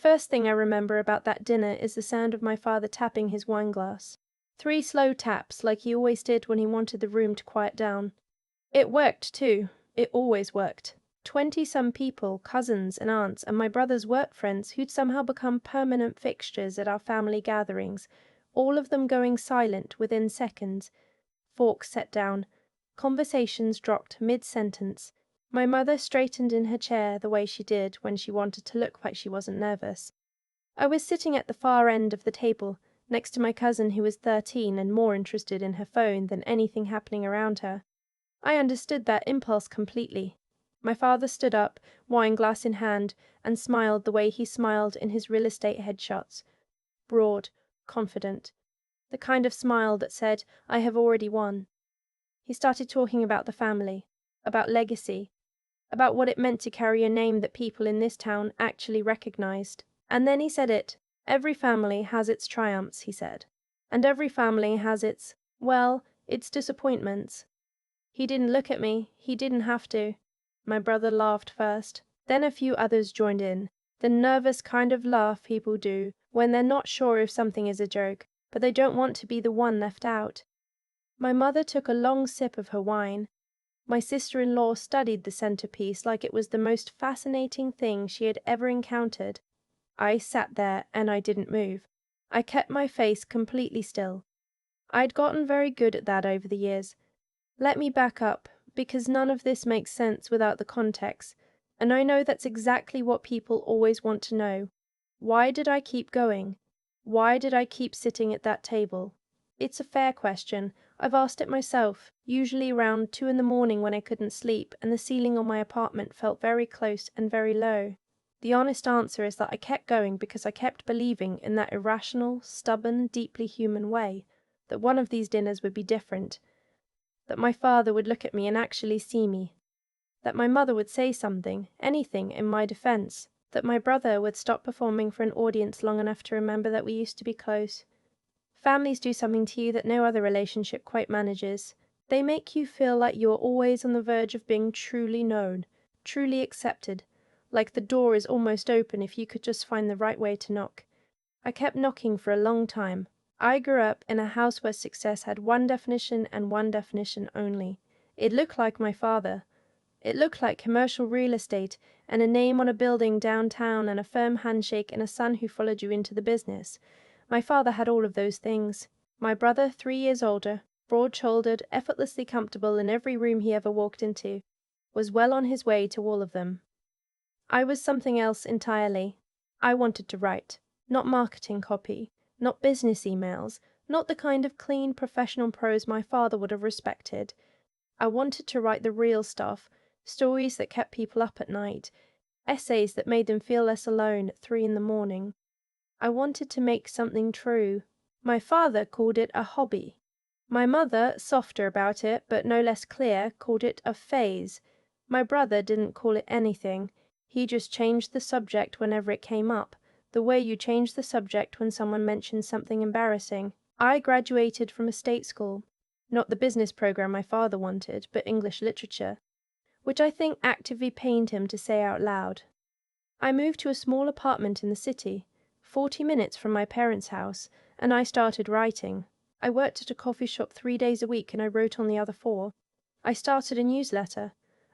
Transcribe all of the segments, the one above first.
First thing I remember about that dinner is the sound of my father tapping his wine glass. 3 slow taps, like he always did when he wanted the room to quiet down. It worked, too. It always worked. 20-some people, cousins and aunts, and my brother's work friends who'd somehow become permanent fixtures at our family gatherings, all of them going silent within seconds. Forks set down. Conversations dropped mid-sentence. My mother straightened in her chair the way she did when she wanted to look like she wasn't nervous. I was sitting at the far end of the table, next to my cousin who was 13 and more interested in her phone than anything happening around her. I understood that impulse completely. My father stood up, wine glass in hand, and smiled the way he smiled in his real estate headshots. Broad, confident. The kind of smile that said, I have already won. He started talking about the family, about legacy, about what it meant to carry a name that people in this town actually recognized. And then he said it. Every family has its triumphs, he said. And every family has its, well, its disappointments. He didn't look at me. He didn't have to. My brother laughed first. Then a few others joined in. The nervous kind of laugh people do when they're not sure if something is a joke, but they don't want to be the one left out. My mother took a long sip of her wine. My sister-in-law studied the centerpiece like it was the most fascinating thing she had ever encountered. I sat there and I didn't move. I kept my face completely still. I'd gotten very good at that over the years. Let me back up, because none of this makes sense without the context, and I know that's exactly what people always want to know. Why did I keep going? Why did I keep sitting at that table? It's a fair question. I've asked it myself, usually around 2 in the morning when I couldn't sleep and the ceiling on my apartment felt very close and very low. The honest answer is that I kept going because I kept believing in that irrational, stubborn, deeply human way, that one of these dinners would be different, that my father would look at me and actually see me, that my mother would say something, anything, in my defense, that my brother would stop performing for an audience long enough to remember that we used to be close. Families do something to you that no other relationship quite manages. They make you feel like you are always on the verge of being truly known, truly accepted, like the door is almost open if you could just find the right way to knock. I kept knocking for a long time. I grew up in a house where success had one definition and one definition only. It looked like my father. It looked like commercial real estate and a name on a building downtown and a firm handshake and a son who followed you into the business. My father had all of those things. My brother, 3 years older, broad-shouldered, effortlessly comfortable in every room he ever walked into, was well on his way to all of them. I was something else entirely. I wanted to write, not marketing copy, not business emails, not the kind of clean professional prose my father would have respected. I wanted to write the real stuff, stories that kept people up at night, essays that made them feel less alone at 3 in the morning. I wanted to make something true. My father called it a hobby. My mother, softer about it but no less clear, called it a phase. My brother didn't call it anything. He just changed the subject whenever it came up, the way you change the subject when someone mentions something embarrassing. I graduated from a state school, not the business program my father wanted, but English literature, which I think actively pained him to say out loud. I moved to a small apartment in the city, 40 minutes from my parents' house, and I started writing. I worked at a coffee shop 3 days a week and I wrote on the other 4. I started a newsletter.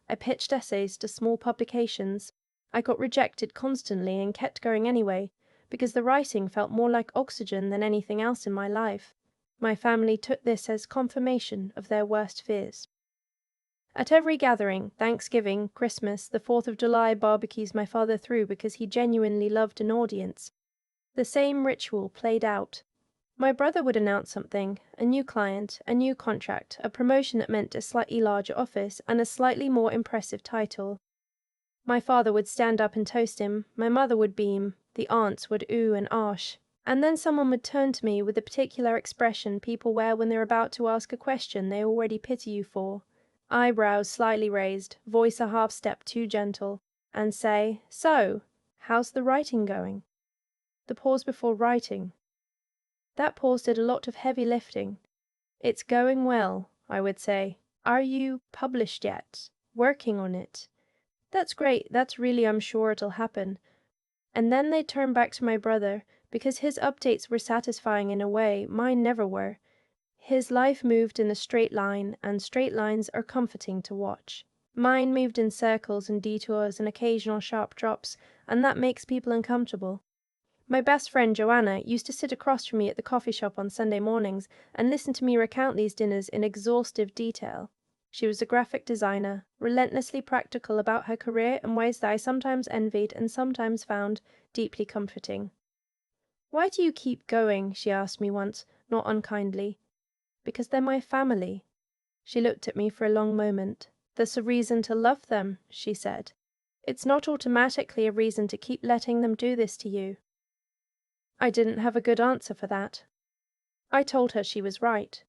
I pitched essays to small publications. I got rejected constantly and kept going anyway, because the writing felt more like oxygen than anything else in my life. My family took this as confirmation of their worst fears. At every gathering, Thanksgiving, Christmas, the 4th of July barbecues my father threw because he genuinely loved an audience, the same ritual played out. My brother would announce something, a new client, a new contract, a promotion that meant a slightly larger office and a slightly more impressive title. My father would stand up and toast him, my mother would beam, the aunts would ooh and ash, and then someone would turn to me with the particular expression people wear when they're about to ask a question they already pity you for, eyebrows slightly raised, voice a half step too gentle, and say, "So, how's the writing going?" The pause before writing. That pause did a lot of heavy lifting. "It's going well," I would say. "Are you published yet? Working on it?" "That's great, that's really I'm sure it'll happen." And then they'd turn back to my brother, because his updates were satisfying in a way mine never were. His life moved in a straight line, and straight lines are comforting to watch. Mine moved in circles and detours and occasional sharp drops, and that makes people uncomfortable. My best friend Joanna used to sit across from me at the coffee shop on Sunday mornings and listen to me recount these dinners in exhaustive detail. She was a graphic designer, relentlessly practical about her career in ways that I sometimes envied and sometimes found deeply comforting. "Why do you keep going?" she asked me once, not unkindly. "Because they're my family." She looked at me for a long moment. "There's a reason to love them," she said. "It's not automatically a reason to keep letting them do this to you." I didn't have a good answer for that. I told her she was right.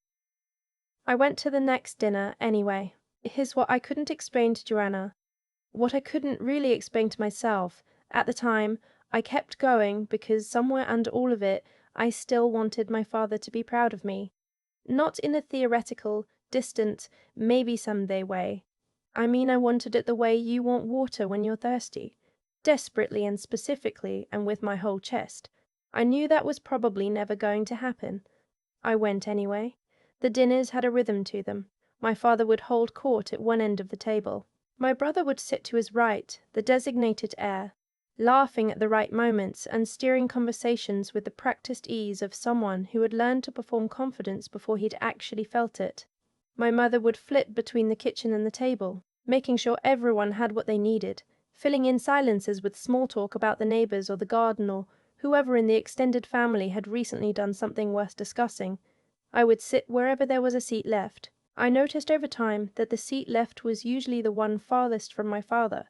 I went to the next dinner anyway. Here's what I couldn't explain to Joanna, what I couldn't really explain to myself. At the time, I kept going because somewhere under all of it, I still wanted my father to be proud of me. Not in a theoretical, distant, maybe someday way. I mean, I wanted it the way you want water when you're thirsty. Desperately and specifically, and with my whole chest. I knew that was probably never going to happen. I went anyway. The dinners had a rhythm to them. My father would hold court at one end of the table. My brother would sit to his right, the designated heir, laughing at the right moments and steering conversations with the practiced ease of someone who had learned to perform confidence before he'd actually felt it. My mother would flit between the kitchen and the table, making sure everyone had what they needed, filling in silences with small talk about the neighbors or the garden or whoever in the extended family had recently done something worth discussing. I would sit wherever there was a seat left. I noticed over time that the seat left was usually the one farthest from my father.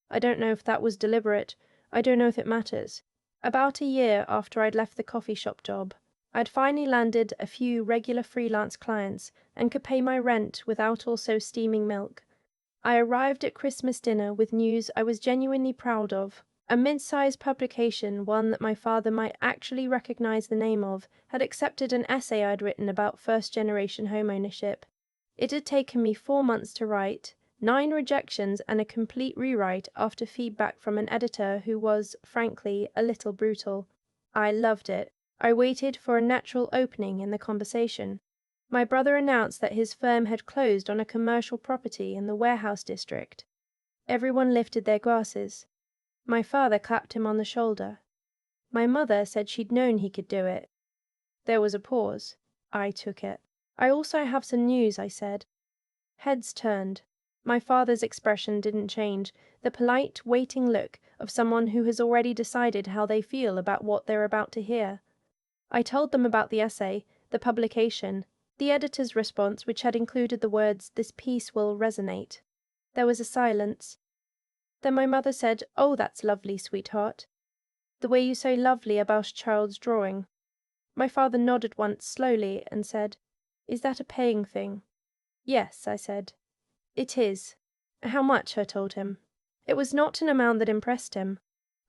I don't know if that was deliberate. I don't know if it matters. About a year after I'd left the coffee shop job, I'd finally landed a few regular freelance clients and could pay my rent without also steaming milk. I arrived at Christmas dinner with news I was genuinely proud of. A mid-sized publication, one that my father might actually recognize the name of, had accepted an essay I'd written about first-generation homeownership. It had taken me 4 months to write, 9 rejections and a complete rewrite after feedback from an editor who was, frankly, a little brutal. I loved it. I waited for a natural opening in the conversation. My brother announced that his firm had closed on a commercial property in the warehouse district. Everyone lifted their glasses. My father clapped him on the shoulder. My mother said she'd known he could do it. There was a pause. I took it. "I also have some news," I said. Heads turned. My father's expression didn't change, the polite, waiting look of someone who has already decided how they feel about what they're about to hear. I told them about the essay, the publication, the editor's response, which had included the words, "This piece will resonate." There was a silence. Then my mother said, "Oh, that's lovely, sweetheart. The way you say lovely about a child's drawing." My father nodded once slowly and said, "Is that a paying thing?" "Yes," I said. "It is." "How much?" I told him. It was not an amount that impressed him.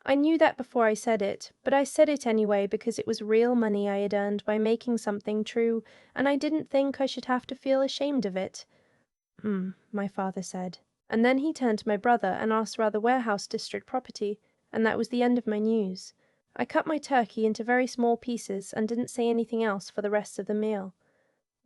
I knew that before I said it, but I said it anyway because it was real money I had earned by making something true, and I didn't think I should have to feel ashamed of it. My father said. And then he turned to my brother and asked about the warehouse district property, and that was the end of my news. I cut my turkey into very small pieces and didn't say anything else for the rest of the meal.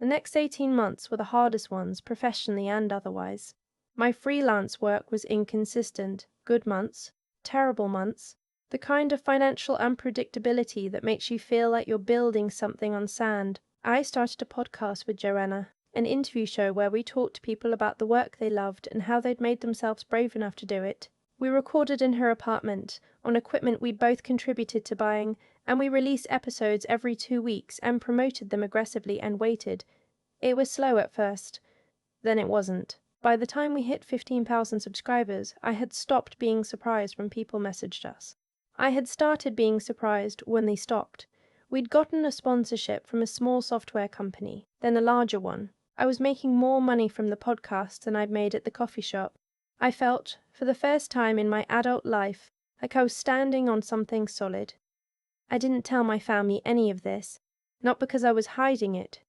The next 18 months were the hardest ones, professionally and otherwise. My freelance work was inconsistent. Good months, terrible months, the kind of financial unpredictability that makes you feel like you're building something on sand. I started a podcast with Joanna, an interview show where we talked to people about the work they loved and how they'd made themselves brave enough to do it. We recorded in her apartment, on equipment we both contributed to buying, and we released episodes every 2 weeks and promoted them aggressively and waited. It was slow at first. Then it wasn't. By the time we hit 15,000 subscribers, I had stopped being surprised when people messaged us. I had started being surprised when they stopped. We'd gotten a sponsorship from a small software company, then a larger one. I was making more money from the podcast than I'd made at the coffee shop. I felt, for the first time in my adult life, like I was standing on something solid. I didn't tell my family any of this, not because I was hiding it,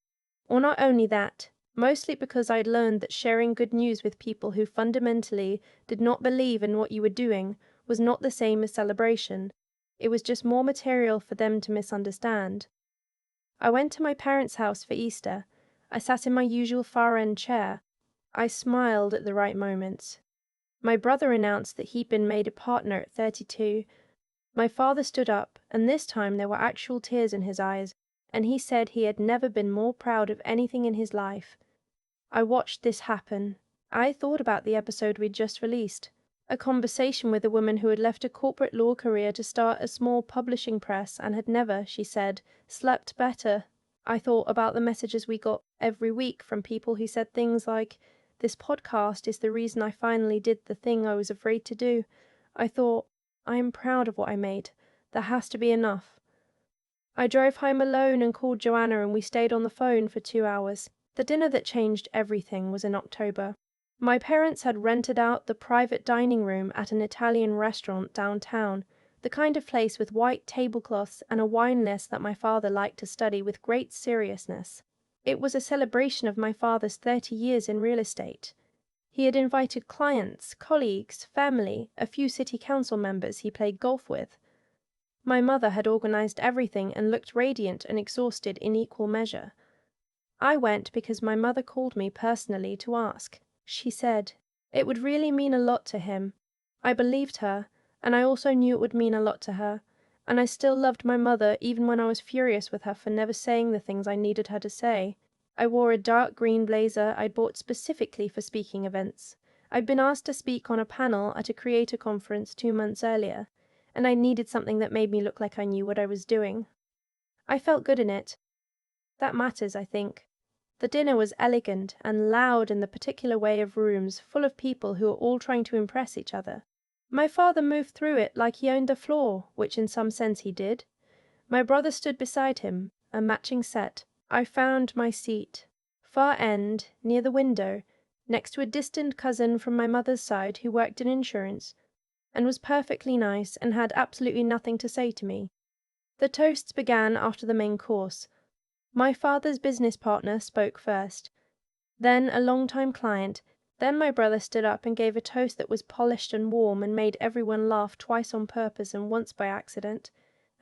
or not only that, mostly because I'd learned that sharing good news with people who fundamentally did not believe in what you were doing was not the same as celebration. It was just more material for them to misunderstand. I went to my parents' house for Easter. I sat in my usual far-end chair. I smiled at the right moments. My brother announced that he'd been made a partner at 32. My father stood up, and this time there were actual tears in his eyes, and he said he had never been more proud of anything in his life. I watched this happen. I thought about the episode we'd just released. A conversation with a woman who had left a corporate law career to start a small publishing press and had never, she said, slept better. I thought about the messages we got every week from people who said things like, "This podcast is the reason I finally did the thing I was afraid to do." I thought, I am proud of what I made. There has to be enough. I drove home alone and called Joanna, and we stayed on the phone for 2 hours. The dinner that changed everything was in October. My parents had rented out the private dining room at an Italian restaurant downtown, the kind of place with white tablecloths and a wine list that my father liked to study with great seriousness. It was a celebration of my father's 30 years in real estate. He had invited clients, colleagues, family, a few city council members he played golf with. My mother had organized everything and looked radiant and exhausted in equal measure. I went because my mother called me personally to ask. She said it would really mean a lot to him. I believed her, and I also knew it would mean a lot to her, and I still loved my mother even when I was furious with her for never saying the things I needed her to say. I wore a dark green blazer I'd bought specifically for speaking events. I'd been asked to speak on a panel at a creator conference 2 months earlier, and I needed something that made me look like I knew what I was doing. I felt good in it. That matters, I think. The dinner was elegant and loud in the particular way of rooms full of people who are all trying to impress each other. My father moved through it like he owned the floor, which in some sense he did. My brother stood beside him, a matching set. I found my seat, far end, near the window, next to a distant cousin from my mother's side who worked in insurance, and was perfectly nice and had absolutely nothing to say to me. The toasts began after the main course. My father's business partner spoke first, then a long-time client, then my brother stood up and gave a toast that was polished and warm and made everyone laugh twice on purpose and once by accident,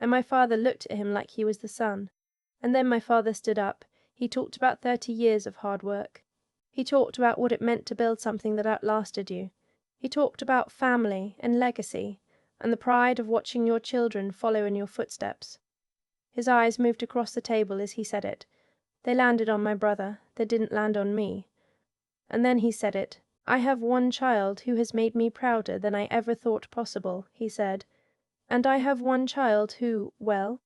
and my father looked at him like he was the sun. And then my father stood up. He talked about 30 years of hard work. He talked about what it meant to build something that outlasted you. He talked about family and legacy, and the pride of watching your children follow in your footsteps. His eyes moved across the table as he said it. They landed on my brother. They didn't land on me. And then he said it. "I have one child who has made me prouder than I ever thought possible," he said. "And I have one child who, well,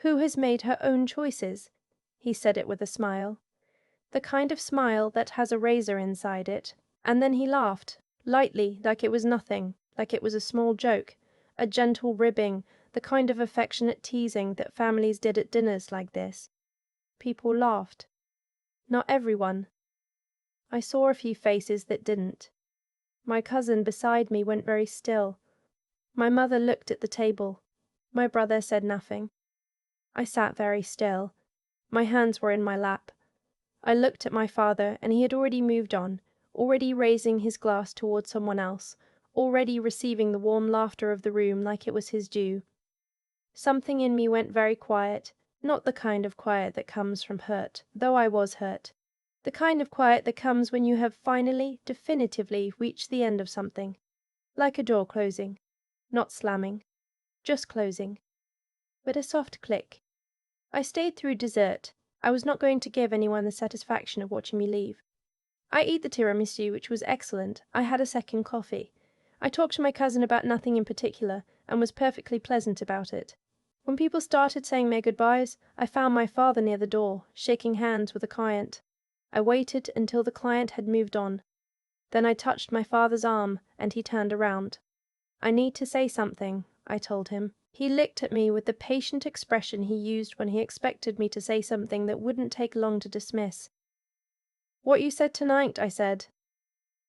who has made her own choices." He said it with a smile. The kind of smile that has a razor inside it. And then he laughed, lightly, like it was nothing, like it was a small joke, a gentle ribbing, the kind of affectionate teasing that families did at dinners like this. People laughed. Not everyone. I saw a few faces that didn't. My cousin beside me went very still. My mother looked at the table. My brother said nothing. I sat very still. My hands were in my lap. I looked at my father, and he had already moved on, already raising his glass towards someone else, already receiving the warm laughter of the room like it was his due. Something in me went very quiet, not the kind of quiet that comes from hurt, though I was hurt. The kind of quiet that comes when you have finally, definitively reached the end of something. Like a door closing. Not slamming. Just closing. But a soft click. I stayed through dessert. I was not going to give anyone the satisfaction of watching me leave. I ate the tiramisu, which was excellent. I had a second coffee. I talked to my cousin about nothing in particular, and was perfectly pleasant about it. When people started saying their goodbyes, I found my father near the door, shaking hands with a client. I waited until the client had moved on. Then I touched my father's arm, and he turned around. "I need to say something," I told him. He looked at me with the patient expression he used when he expected me to say something that wouldn't take long to dismiss. "What you said tonight," I said.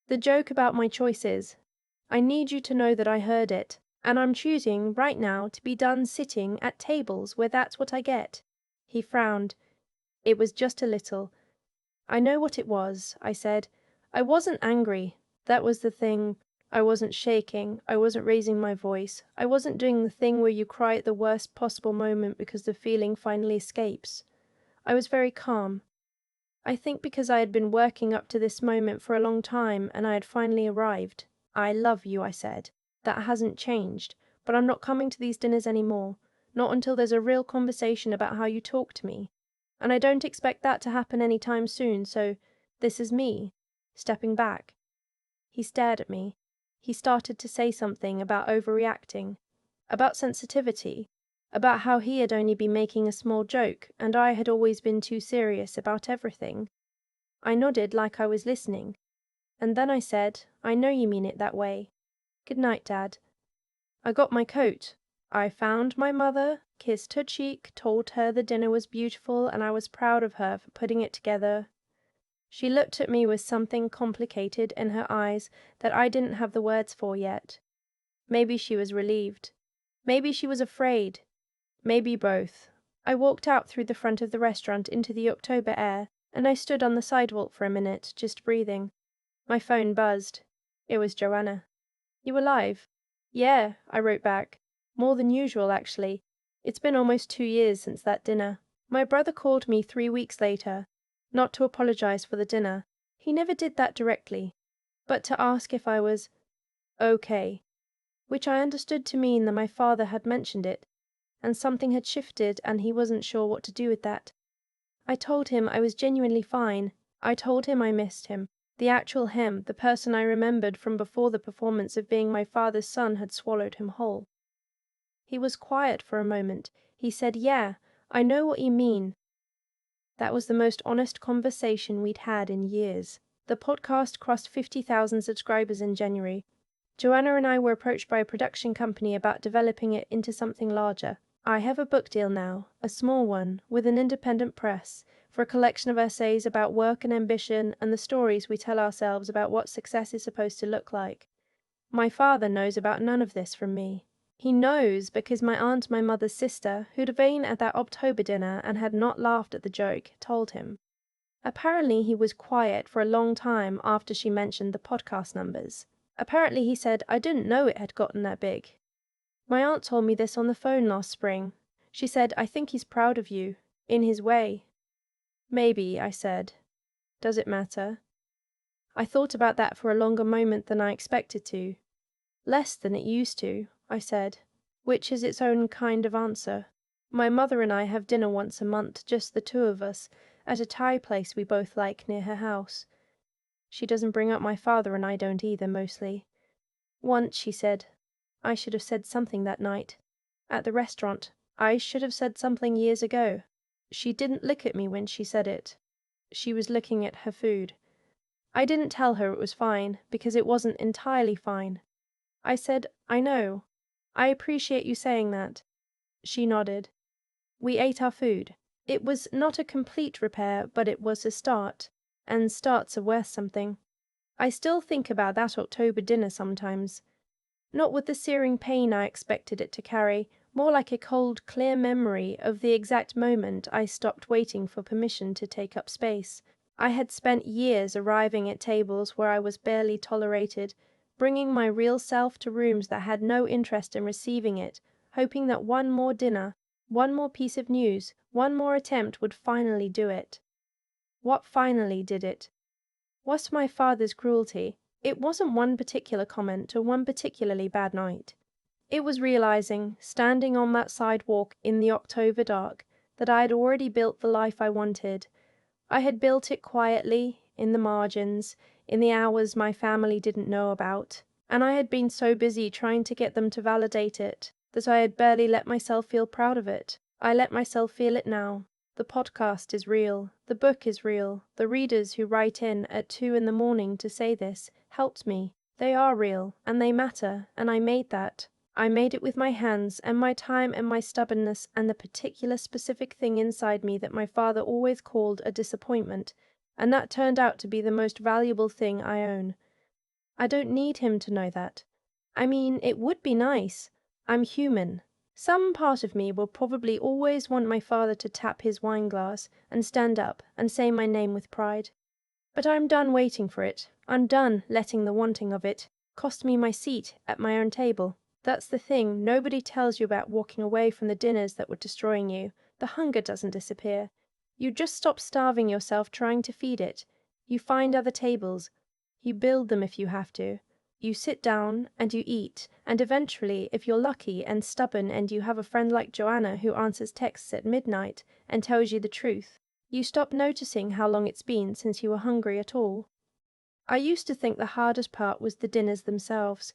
"The joke about my choices. I need you to know that I heard it, and I'm choosing, right now, to be done sitting at tables where that's what I get." He frowned. It was just a little. "I know what it was," I said. "I wasn't angry. That was the thing. I wasn't shaking, I wasn't raising my voice, I wasn't doing the thing where you cry at the worst possible moment because the feeling finally escapes. I was very calm. I think because I had been working up to this moment for a long time and I had finally arrived. I love you, I said. That hasn't changed, but I'm not coming to these dinners anymore, not until there's a real conversation about how you talk to me. And I don't expect that to happen any time soon, so this is me, stepping back. He stared at me. He started to say something about overreacting, about sensitivity, about how he had only been making a small joke and I had always been too serious about everything. I nodded like I was listening, and then I said, I know you mean it that way. Good night, Dad. I got my coat. I found my mother, kissed her cheek, told her the dinner was beautiful and I was proud of her for putting it together. She looked at me with something complicated in her eyes that I didn't have the words for yet. Maybe she was relieved. Maybe she was afraid. Maybe both. I walked out through the front of the restaurant into the October air, and I stood on the sidewalk for a minute, just breathing. My phone buzzed. It was Joanna. You alive? Yeah, I wrote back. More than usual, actually. It's been almost 2 years since that dinner. My brother called me 3 weeks later, not to apologize for the dinner. He never did that directly, but to ask if I was okay, which I understood to mean that my father had mentioned it, and something had shifted and he wasn't sure what to do with that. I told him I was genuinely fine. I told him I missed him. The actual him, the person I remembered from before the performance of being my father's son had swallowed him whole. He was quiet for a moment. He said, Yeah, I know what you mean. That was the most honest conversation we'd had in years. The podcast crossed 50,000 subscribers in January. Joanna and I were approached by a production company about developing it into something larger. I have a book deal now, a small one, with an independent press, for a collection of essays about work and ambition and the stories we tell ourselves about what success is supposed to look like. My father knows about none of this from me. He knows because my aunt, my mother's sister, who'd been at that October dinner and had not laughed at the joke, told him. Apparently he was quiet for a long time after she mentioned the podcast numbers. Apparently he said, I didn't know it had gotten that big. My aunt told me this on the phone last spring. She said, I think he's proud of you, in his way. Maybe, I said. Does it matter? I thought about that for a longer moment than I expected to. Less than it used to, I said, which is its own kind of answer. My mother and I have dinner once a month, just the two of us, at a Thai place we both like near her house. She doesn't bring up my father and I don't either, mostly. Once, she said, I should have said something that night. At the restaurant, I should have said something years ago. She didn't look at me when she said it. She was looking at her food. I didn't tell her it was fine, because it wasn't entirely fine. I said, I know. I appreciate you saying that. She nodded. We ate our food. It was not a complete repair, but it was a start, and starts are worth something. I still think about that October dinner sometimes. Not with the searing pain I expected it to carry, more like a cold, clear memory of the exact moment I stopped waiting for permission to take up space. I had spent years arriving at tables where I was barely tolerated, bringing my real self to rooms that had no interest in receiving it, hoping that one more dinner, one more piece of news, one more attempt would finally do it. What finally did it? Was my father's cruelty? It wasn't one particular comment or one particularly bad night. It was realizing, standing on that sidewalk in the October dark, that I had already built the life I wanted. I had built it quietly, in the margins, in the hours my family didn't know about, and I had been so busy trying to get them to validate it that I had barely let myself feel proud of it. I let myself feel it now. The podcast is real. The book is real. The readers who write in at 2 a.m. to say this helped me. They are real, and they matter, and I made that. I made it with my hands, and my time, and my stubbornness, and the particular specific thing inside me that my father always called a disappointment, and that turned out to be the most valuable thing I own. I don't need him to know that. I mean, it would be nice. I'm human. Some part of me will probably always want my father to tap his wine glass and stand up and say my name with pride. But I'm done waiting for it. I'm done letting the wanting of it Cost me my seat at my own table. That's the thing, nobody tells you about walking away from the dinners that were destroying you. The hunger doesn't disappear. You just stop starving yourself trying to feed it. You find other tables. You build them if you have to. You sit down and you eat, and eventually, if you're lucky and stubborn and you have a friend like Joanna who answers texts at midnight and tells you the truth, you stop noticing how long it's been since you were hungry at all. I used to think the hardest part was the dinners themselves.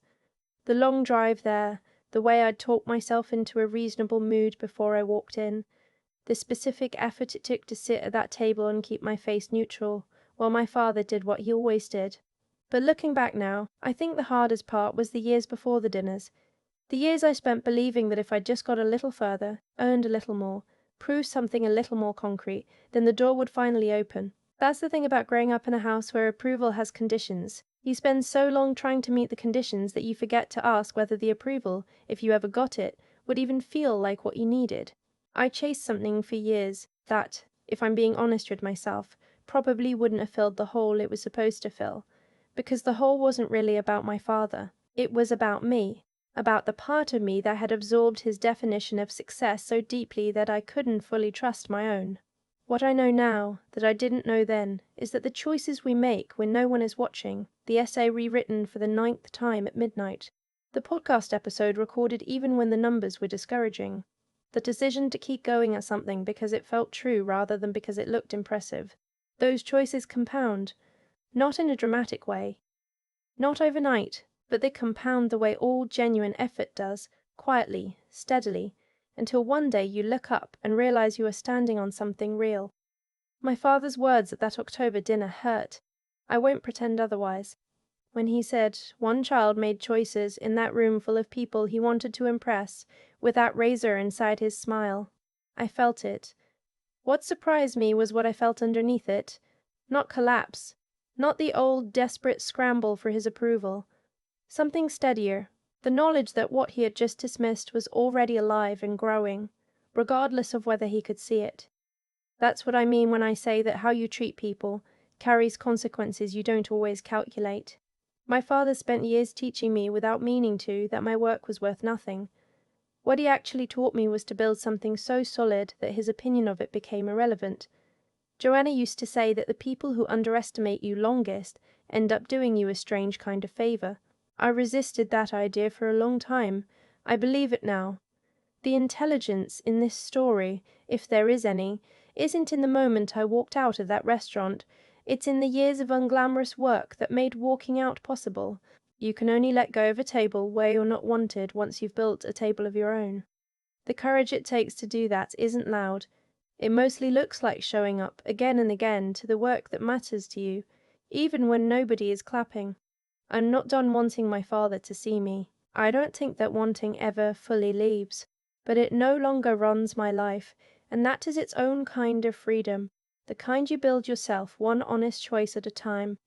The long drive there, the way I'd talk myself into a reasonable mood before I walked in, the specific effort it took to sit at that table and keep my face neutral, while my father did what he always did. But looking back now, I think the hardest part was the years before the dinners. The years I spent believing that if I just got a little further, earned a little more, proved something a little more concrete, then the door would finally open. That's the thing about growing up in a house where approval has conditions. You spend so long trying to meet the conditions that you forget to ask whether the approval, if you ever got it, would even feel like what you needed. I chased something for years that, if I'm being honest with myself, probably wouldn't have filled the hole it was supposed to fill. Because the hole wasn't really about my father. It was about me. About the part of me that had absorbed his definition of success so deeply that I couldn't fully trust my own. What I know now, that I didn't know then, is that the choices we make when no one is watching, the essay rewritten for the 9th time at midnight, the podcast episode recorded even when the numbers were discouraging, the decision to keep going at something because it felt true rather than because it looked impressive, those choices compound, not in a dramatic way, not overnight, but they compound the way all genuine effort does, quietly, steadily, until one day you look up and realize you are standing on something real. My father's words at that October dinner hurt. I won't pretend otherwise. When he said one child made choices in that room full of people he wanted to impress, with that razor inside his smile, I felt it. What surprised me was what I felt underneath it. Not collapse. Not the old desperate scramble for his approval. Something steadier. The knowledge that what he had just dismissed was already alive and growing, regardless of whether he could see it. That's what I mean when I say that how you treat people carries consequences you don't always calculate. My father spent years teaching me without meaning to that my work was worth nothing. What he actually taught me was to build something so solid that his opinion of it became irrelevant. Joanna used to say that the people who underestimate you longest end up doing you a strange kind of favor. I resisted that idea for a long time. I believe it now. The intelligence in this story, if there is any, isn't in the moment I walked out of that restaurant. It's in the years of unglamorous work that made walking out possible. You can only let go of a table where you're not wanted once you've built a table of your own. The courage it takes to do that isn't loud. It mostly looks like showing up again and again to the work that matters to you, even when nobody is clapping. I'm not done wanting my father to see me. I don't think that wanting ever fully leaves, but it no longer runs my life, and that is its own kind of freedom, the kind you build yourself one honest choice at a time,